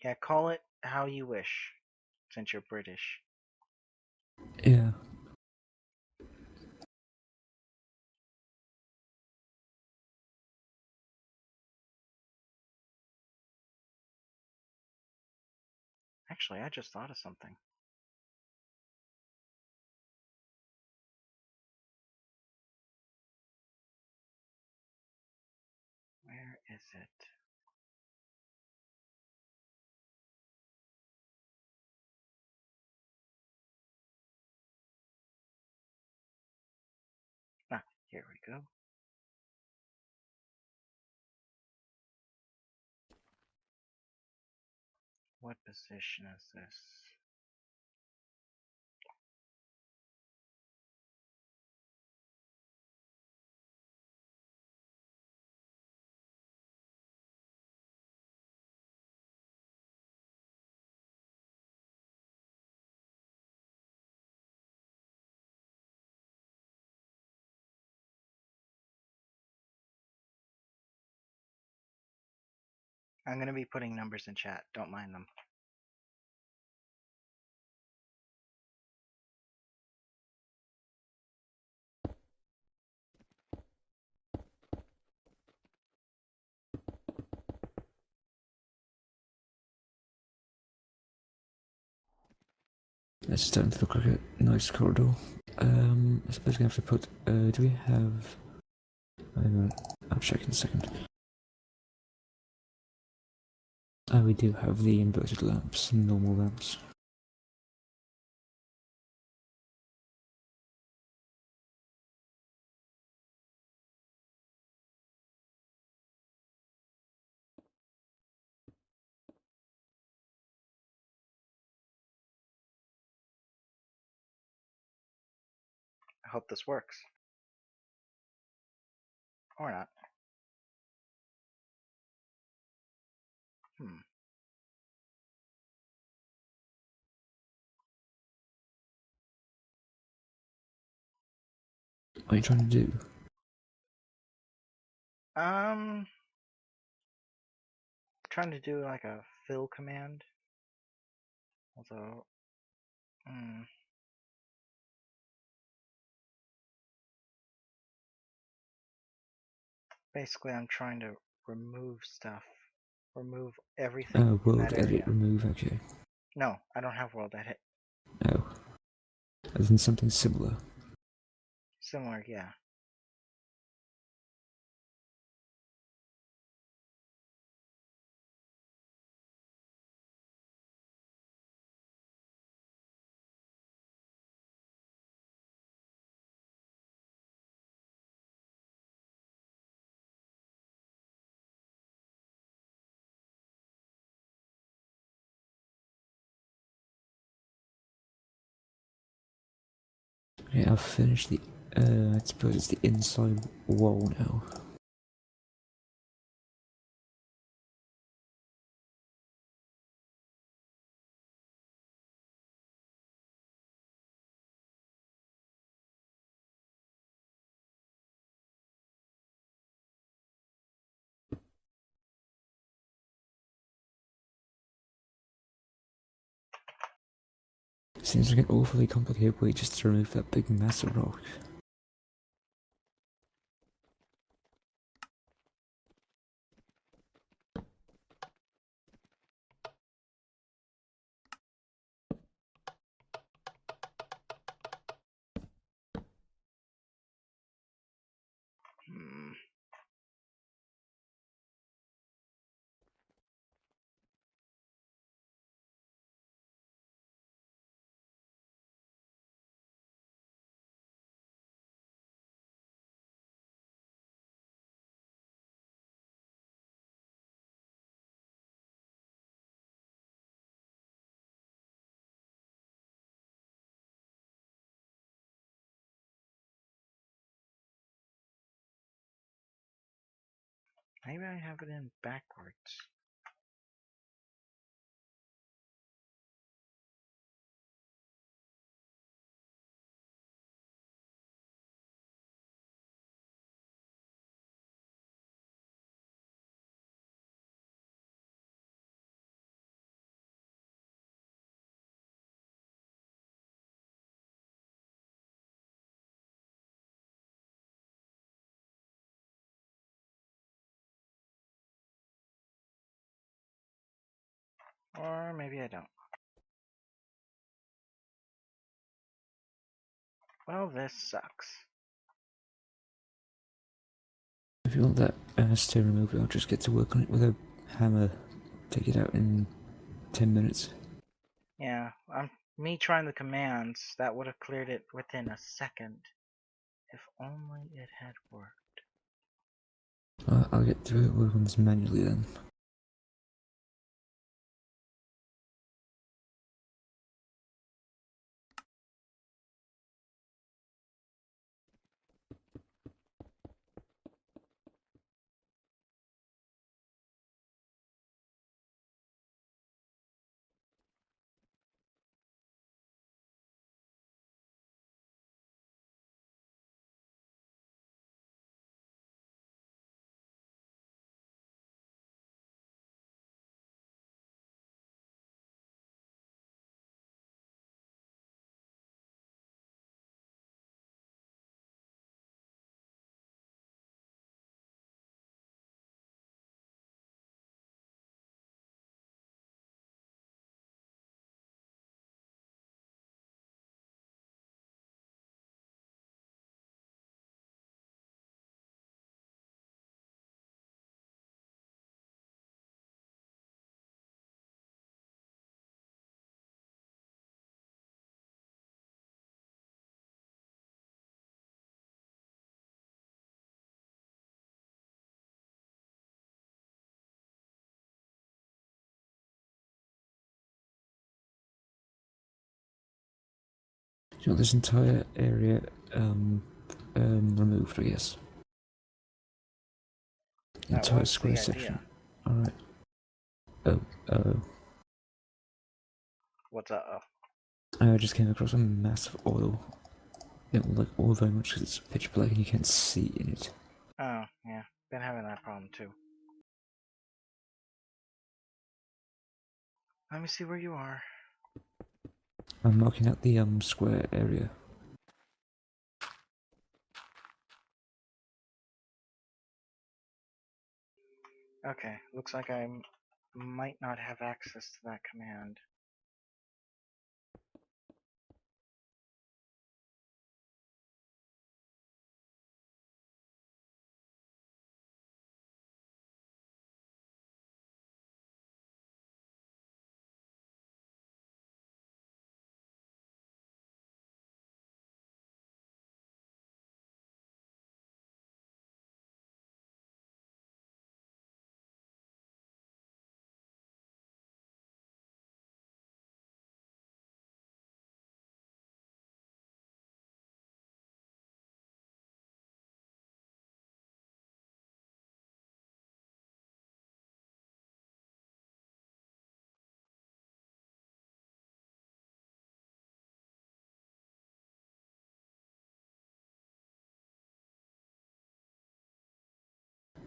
Yeah, call it how you wish, since you're British. Yeah. Actually, I just thought of something. Where is it? Ah, here we go. What position is this? I'm going to be putting numbers in chat. Don't mind them. It's starting to look like a nice corridor. I suppose we have to put. Do we have? I'll check in a second. Oh, we do have the inverted lamps, normal lamps. I hope this works. Or not. Hmm. What are you trying to do? Trying to do like a fill command. Although, hmm. Basically, I'm trying to remove stuff. Remove everything in World that edit area. remove. Okay. No, I don't have world edit. Oh, as in something similar. Similar, yeah. Okay, I've finished the. I suppose it's the inside wall now. Seems like an awfully complicated way just to remove that big mass of rock. Hmm. Maybe I have it in backwards. Or maybe I don't. Well, this sucks. If you want that stay removed, I'll just get to work on it with a hammer. Take it out in 10 minutes. Yeah, me trying the commands, that would have cleared it within a second. If only it had worked. I'll get to work on this manually then. You want this entire area removed, I guess. That Entire was square the section. idea. Alright. Oh. What's up? I just came across a massive oil. It will like oil very much because it's pitch black and you can't see in it. Oh, yeah. Been having that problem too. Let me see where you are. I'm marking out the square area. Okay, looks like I might not have access to that command.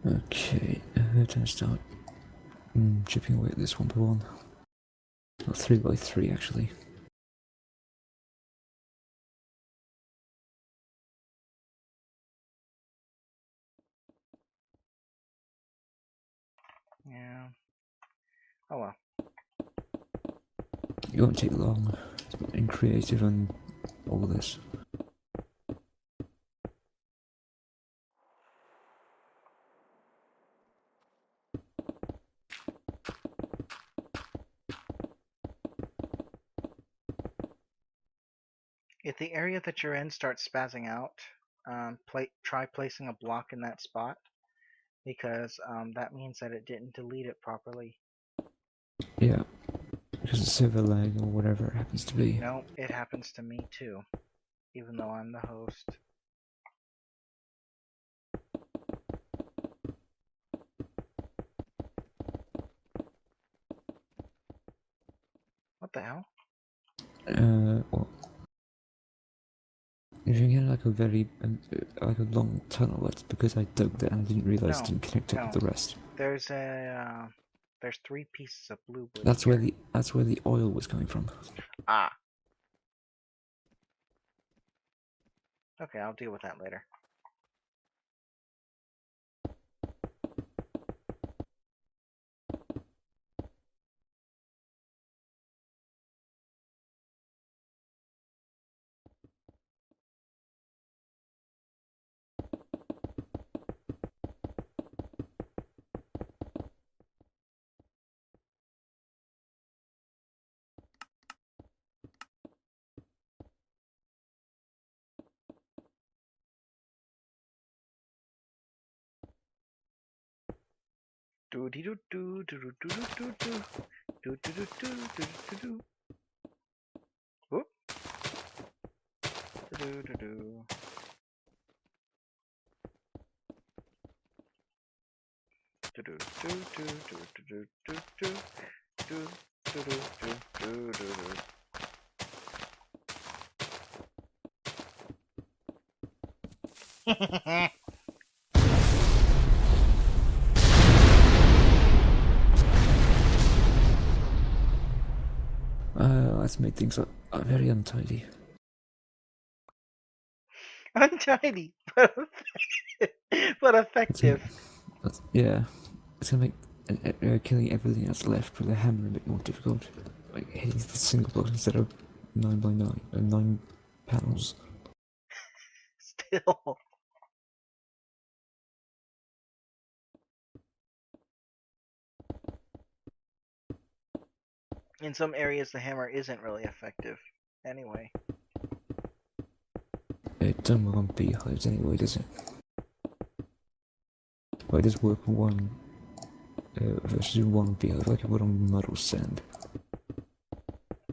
Okay, time to start chipping away at this one by one. Not 3 by 3 actually. Yeah. Oh well. It won't take long in creative and all this. If the area that you're in starts spazzing out, try placing a block in that spot because that means that it didn't delete it properly. Yeah, because it's server lag or whatever it happens to be. No, it happens to me too, even though I'm the host. What the hell? Well, if you get like a very like a long tunnel, that's because I dug that and I didn't realize it didn't connect up with the rest. There's there's 3 pieces of blue wood. That's where the oil was coming from. Ah. Okay, I'll deal with that later. Do do do do do do do do do do do do do do do. Whoop. Do do do. Do do do do do do do do do do do do do do. Let's make things look very untidy. Untidy, but effective. Yeah, it's gonna make killing everything that's left with a hammer a bit more difficult. Like hitting the single block instead of 9 by 9 and 9 panels. Still. In some areas, the hammer isn't really effective. Anyway. It doesn't work on beehives anyway, does it? Well, it does work on one versus one beehive, like it would on mud or sand.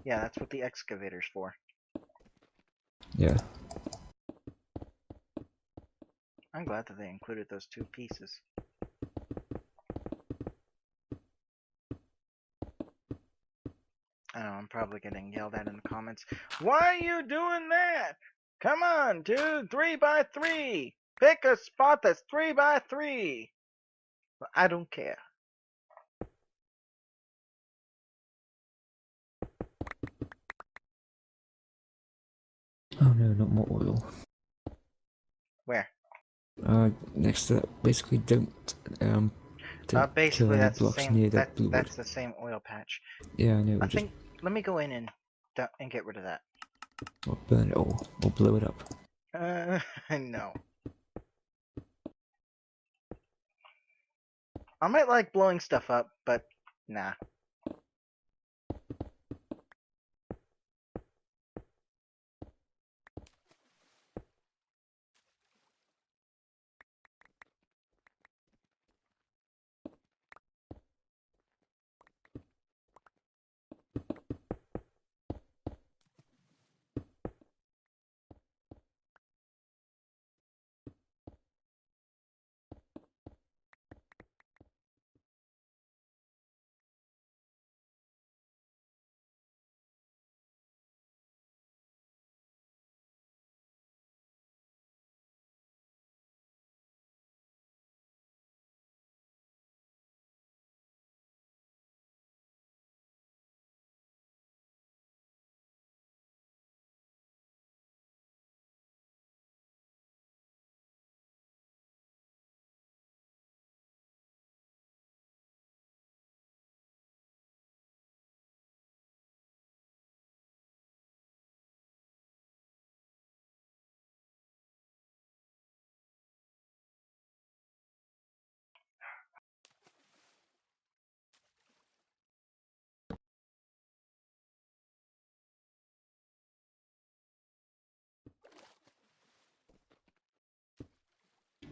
Yeah, that's what the excavator's for. Yeah. I'm glad that they included those two pieces. I know, I'm probably getting yelled at in the comments. Why are you doing that? Come on, dude, 3 by 3. Pick a spot that's 3 by 3. Well, I don't care. Oh no, not more oil. Where? Next to that, basically don't kill Basically any that's the blocks same. near that blue wood. That's the same oil patch. Yeah, I know. I think. Let me go in and get rid of that. Or burn it all, or blow it up. No. I might like blowing stuff up, but nah.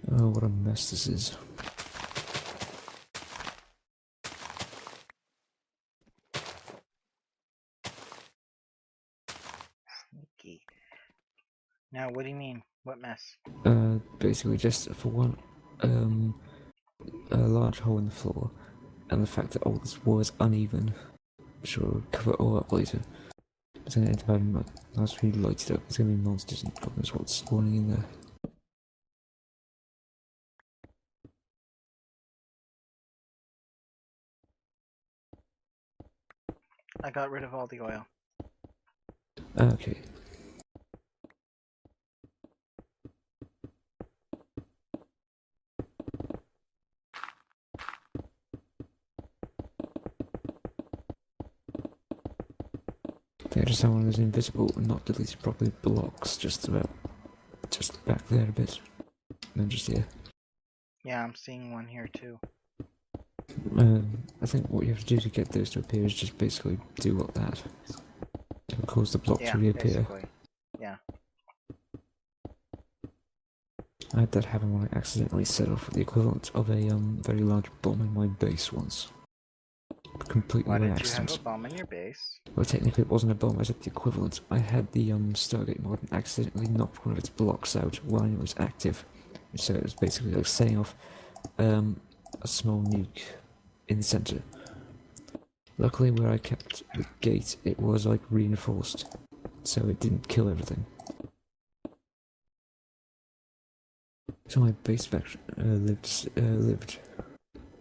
Oh, what a mess this is. Sneaky. Now, what do you mean? What mess? Basically just for one, a large hole in the floor, and the fact that all this wall is uneven, which will cover it all up later. It's gonna end up having that's really lighted up. It's gonna be monsters and God knows what's spawning in there. I got rid of all the oil. Okay. I just have one of those invisible and not deleted properly blocks just back there a bit. And then just here. Yeah, I'm seeing one here too. I think what you have to do to get those to appear is just basically do what that. It'll cause the block to reappear. Basically. Yeah. I had that happen when I accidentally set off the equivalent of a very large bomb in my base once. Completely Why by did you have a accident. bomb in your base? Well, technically it wasn't a bomb, I said the equivalent. I had the Stargate mod and accidentally knocked one of its blocks out while it was active. So it was basically like setting off a small nuke in the center. Luckily where I kept the gate, it was like reinforced, so it didn't kill everything. So my base faction lived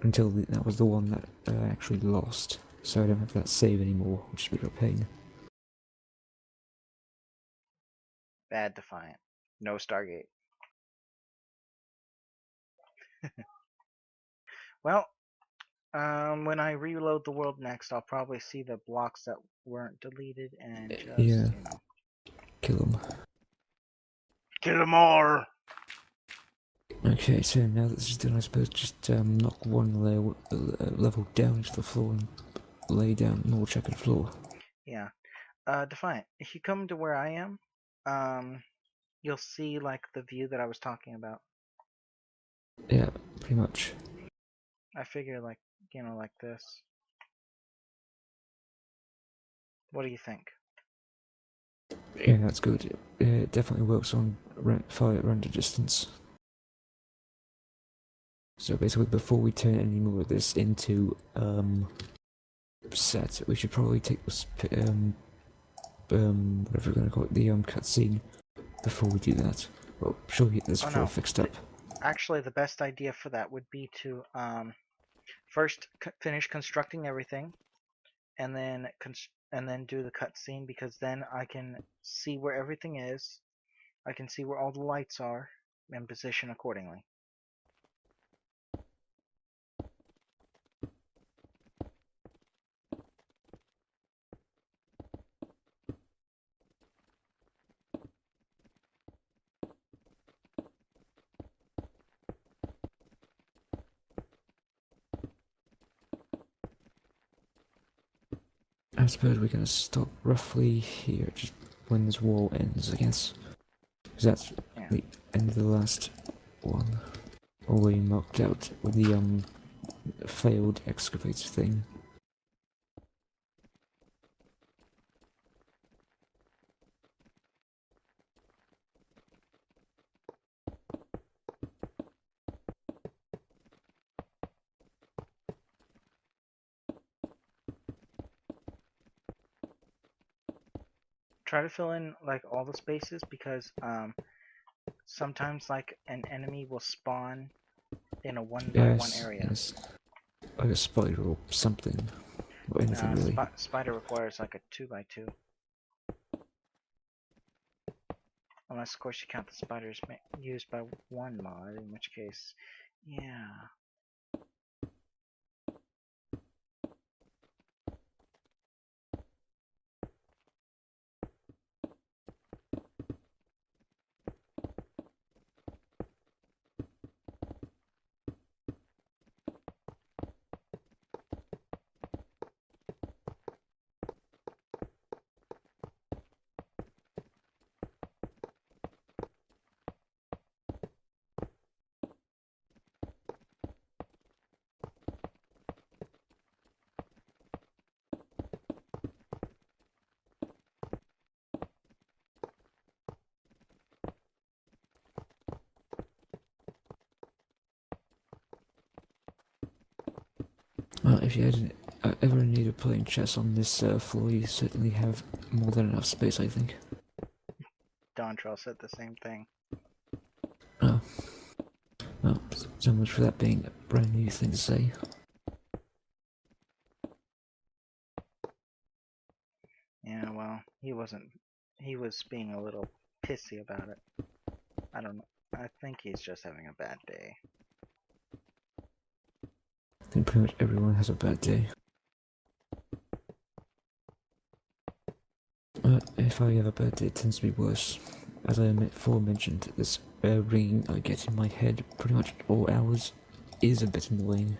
until that was the one that I actually lost. So I don't have that save anymore, which is a bit of a pain. Bad Defiant. No Stargate. Well, when I reload the world next, I'll probably see the blocks that weren't deleted and Yeah, just, you know, kill them. kill them all! Okay, so now that this is done, I suppose just knock one level down to the floor and lay down more checkered floor. Yeah. Defiant, if you come to where I am, um, you'll see, like, the view that I was talking about. Yeah, pretty much. I figure, like, you know, like this. What do you think? Yeah, that's good. It definitely works on fire render distance. So basically, before we turn any more of this into set, we should probably take this whatever we're gonna call it, the cutscene before we do that. Well, sure, get this Oh floor no. fixed up. Actually, the best idea for that would be to first finish constructing everything, and then do the cutscene, because then I can see where everything is. I can see where all the lights are and position accordingly. I suppose we're gonna stop roughly here, just when this wall ends, I guess. Because that's Yeah. the end of the last one. Already marked out with the failed excavator thing. Try to fill in like all the spaces, because sometimes like an enemy will spawn in a one by one Yes, area. yes. Like a spider or something. Or anything really. Spider requires like a 2x2. Unless, of course, you count the spiders used by one mod, in which case, yeah. Well, if you ever need a playing chess on this floor, you certainly have more than enough space, I think. Dontrell said the same thing. Oh. Well, so much for that being a brand new thing to say. Yeah, well, he wasn't. He was being a little pissy about it. I don't know. I think he's just having a bad day. I think pretty much everyone has a bad day. If I have a bad day, it tends to be worse. As I aforementioned, this ringing I get in my head pretty much all hours is a bit annoying.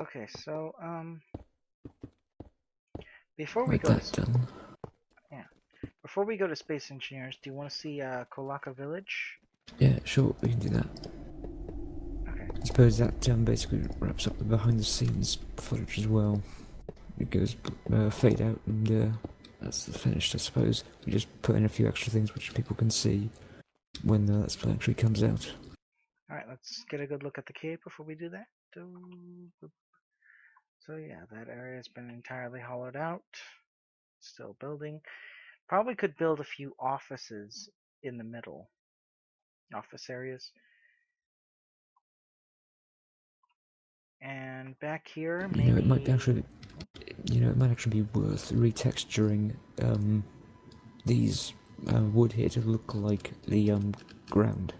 Okay, so before we Like go to that done. yeah, before we go to Space Engineers, do you want to see Kolaka Village? Yeah, sure, we can do that. Okay. I suppose that basically wraps up the behind the scenes footage as well. It goes fade out and that's finished, I suppose. We just put in a few extra things which people can see when the Let's Play actually comes out. Alright, let's get a good look at the cave before we do that. So yeah, that area has been entirely hollowed out. Still building. Probably could build a few offices in the middle. Office areas. And back here, You know, it might maybe... actually, it might actually be worth retexturing these wood here to look like the ground,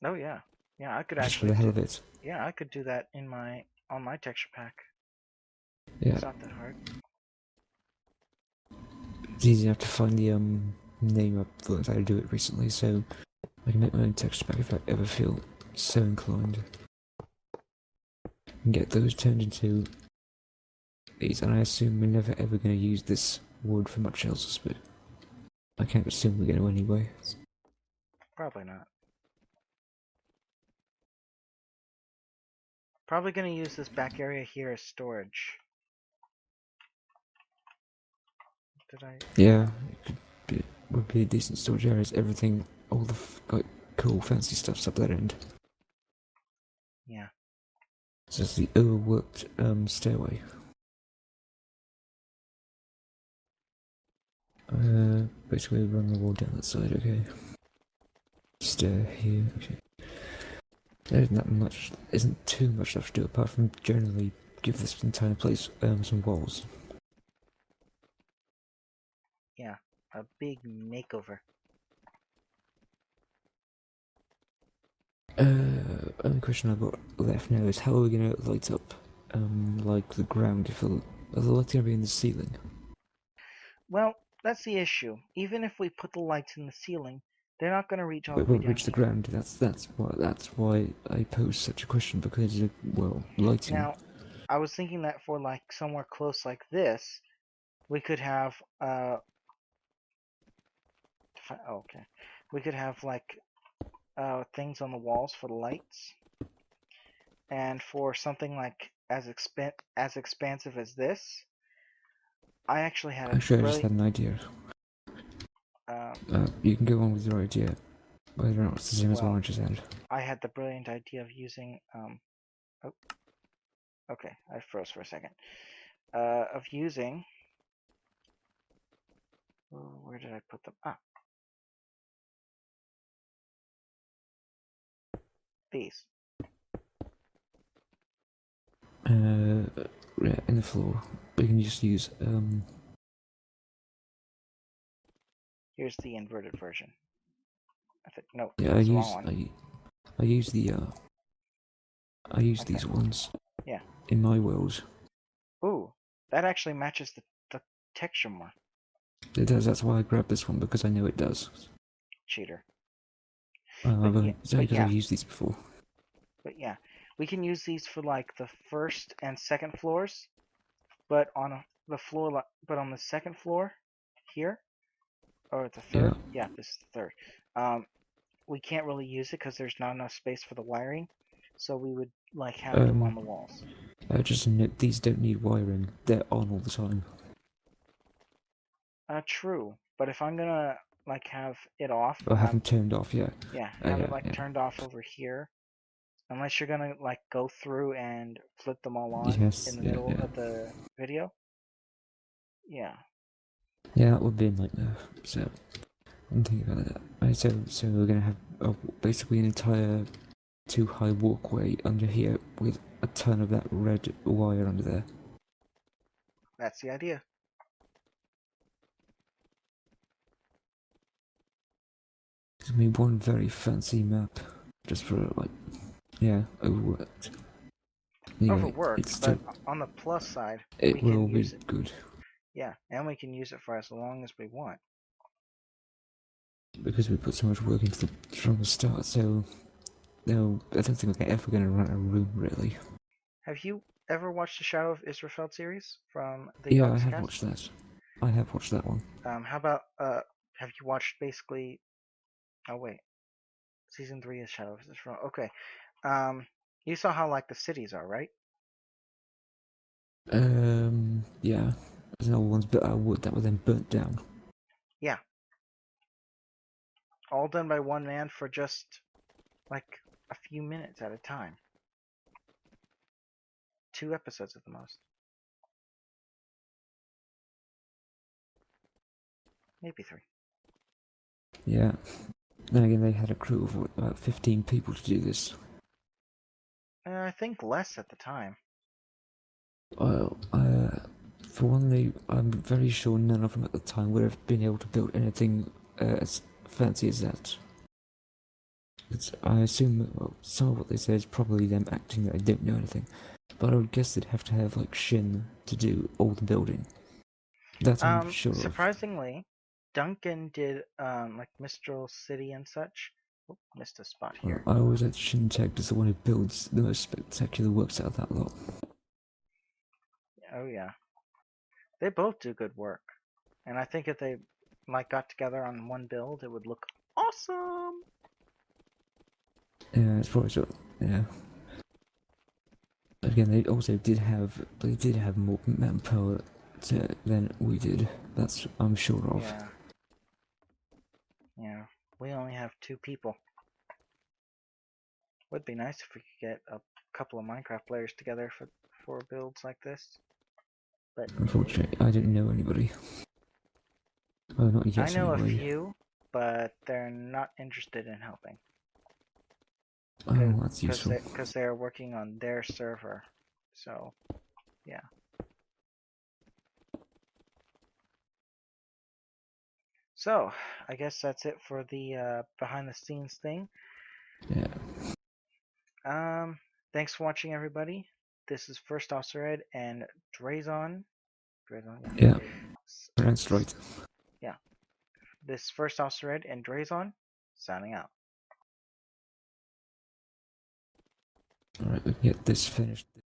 Oh yeah. Yeah, I could just for actually the hell do... of it. Yeah, I could do that in on my texture pack. Yeah, It's not that hard. it's easy enough to find the name. I've learned how to do it recently, so I can make my own texture pack if I ever feel so inclined. And get those turned into these, and I assume we're never ever going to use this wood for much else, but I can't assume we're going to anyway. Probably not. Probably gonna use this back area here as storage. Did I? Yeah, it could be, would be a decent storage area. Everything, all the like cool fancy stuff's up that end. Yeah. So it's the overworked stairway. Basically run the wall down that side, okay. Stair here, okay. There isn't that much, isn't too much left to do apart from generally give this entire place some walls. Yeah. A big makeover. Only question I've got left now is how are we gonna light up like the ground if are the lights gonna be in the ceiling? Well, that's the issue. Even if we put the lights in the ceiling, they're not gonna reach all It the way won't down reach the here. ground. That's why I pose such a question because well, lighting. Now, I was thinking that for like somewhere close like this, we could have okay. We could have like things on the walls for the lights. And for something like as expansive as this, I actually had a Actually, I just brilliant had an idea. uh, You can go on with your idea, whether or not it's the same as one well, I just had. I had the brilliant idea of using oh, okay, I froze for a second. Of using where did I put them? Ah, these. Yeah, in the floor. We can just use Here's the inverted version. I think no, yeah, that's the wrong one. I use I use Okay, these ones yeah. in my world. Ooh, that actually matches the texture more. It does. That's why I grabbed this one because I know it does. Cheater. It's only But because yeah, I've used these before. but yeah, we can use these for like the first and second floors, but on the floor, but on the second floor here, or the Yeah. third, yeah, this is the third. Um, we can't really use it because there's not enough space for the wiring, so we would like have them on Um. the walls. Just note these don't need wiring. They're on all the time. True, but if I'm gonna like have it off, Or have them turned off. Yeah. yeah, have it Yeah. like Yeah. turned off over here, unless you're gonna like go through and flip them all on in Yes. the Yeah. middle Yeah. of the video. Yeah. Yeah. That would be a nightmare. So I'm thinking about that. Right, so we're gonna have basically an entire too-high walkway under here with a ton of that red wire under there. That's the idea. It's gonna be one very fancy map, just for like, yeah, overworked. Anyway, it's Overworked, but still, on the plus side, we it can will be use it. good Yeah, and we can use it for as long as we want. because we put so much work into from the start. So no, I don't think we're ever gonna run out of room really. Have you ever watched the Shadow of Israfel series from the Yeah, I Young's have Cast? watched that. I have watched that one. How about have you watched basically? Oh wait, season 3 is Shadow of Israfel. Okay. Um, you saw how like the cities are, right? Yeah. There's another one's built out of wood that were then burnt down. Yeah, all done by one man for just like a few minutes at a time. 2 episodes at the most, maybe 3. Yeah. Then again, they had a crew of about 15 people to do this. I think less at the time. Well, for one, I'm very sure none of them at the time would have been able to build anything as fancy as that. I assume that, well, some of what they say is probably them acting that they don't know anything, but I would guess they'd have to have like Shin to do all the building. That I'm sure of. Surprisingly, Duncan did like Mistral City and such. Oh, missed a spot here. I always had Shin tagged as the one who builds the most spectacular works out of that lot. Oh yeah, they both do good work, and I think if they like got together on one build, it would look awesome. Yeah, it's probably so. Yeah. Again, they did have more manpower than we did. That's I'm sure of. Yeah, yeah. We only have 2 people. Would be nice if we could get a couple of Minecraft players together for builds like this. But no. Unfortunately, I didn't know anybody. Well, not I yet know a anyway. few, but they're not interested in helping Oh, that's useful. because they're working on their server. So yeah. So I guess that's it for the behind the scenes thing. Yeah. Thanks for watching, everybody. This is First Officer Ed and Drazon. Drazon, yeah. Yeah. Pronounced right. Yeah. This First Officer Ed and Drazon signing out. Alright, we can get this finished.